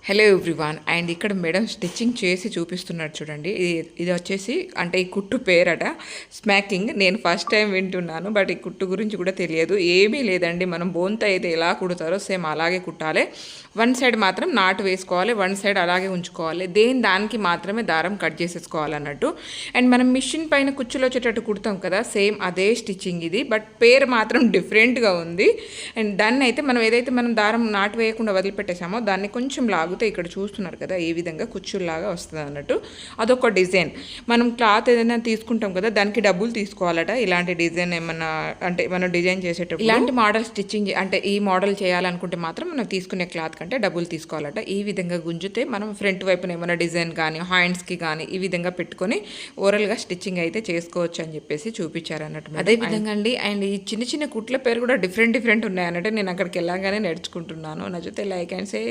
Hello everyone. And ఇక్కడ madam stitching చేసి చూపిస్తున్నాడు చూడండి. ఇది వచ్చేసి అంటే ఈ కుట్టు పేరట స్మాకింగ్. నేను ఫస్ట్ టైం వింటున్నాను, బట్ ఈ కుట్టు గురించి కూడా తెలియదు. ఏమీ లేదండి, మనం బోన్తో అయితే ఎలా కుడతారో సేమ్ అలాగే కుట్టాలి. వన్ సైడ్ మాత్రం నాటు వేసుకోవాలి, వన్ సైడ్ అలాగే ఉంచుకోవాలి. దానికి మాత్రమే దారం కట్ చేసేసుకోవాలన్నట్టు. అండ్ మనం మిషన్ పైన కుచ్చులు వచ్చేటట్టు కుడతాం కదా, సేమ్ అదే స్టిచ్చింగ్ ఇది, బట్ పేరు మాత్రం డిఫరెంట్గా ఉంది. అండ్ దాన్ని అయితే మనం దారం నాటు వేయకుండా వదిలిపెట్టేసామో దాన్ని కొంచెం లాగు ఇక్కడ చూస్తున్నారు కదా, ఈ విధంగా కుచ్చుల్లాగా వస్తుంది అన్నట్టు. అదొక డిజైన్. మనం క్లాత్ ఏదైనా తీసుకుంటాం కదా, దానికి డబ్బులు తీసుకోవాలట. ఇలాంటి డిజైన్ ఏమన్నా అంటే మనం డిజైన్ చేసేటప్పుడు ఇలాంటి మోడల్ స్టిచ్చింగ్ అంటే ఈ మోడల్ చేయాలనుకుంటే మాత్రం మనం తీసుకునే క్లాత్ కంటే డబ్బులు తీసుకోవాలట. ఈ విధంగా గుంజితే మనం ఫ్రంట్ వైపున ఏమైనా డిజైన్ కానీ హ్యాండ్స్కి కానీ ఈ విధంగా పెట్టుకొని ఓరల్గా స్టిచ్చింగ్ అయితే చేసుకోవచ్చు అని చెప్పేసి చూపించారు అన్నట్టు. అదే విధంగా అండి. అండ్ ఈ చిన్న చిన్న కుట్ల పేరు కూడా డిఫరెంట్ ఉన్నాయి అన్నట్టు. నేను అక్కడికి వెళ్ళగానే నేర్చుకుంటున్నాను. నచ్చితే లైక్ అండ్ సే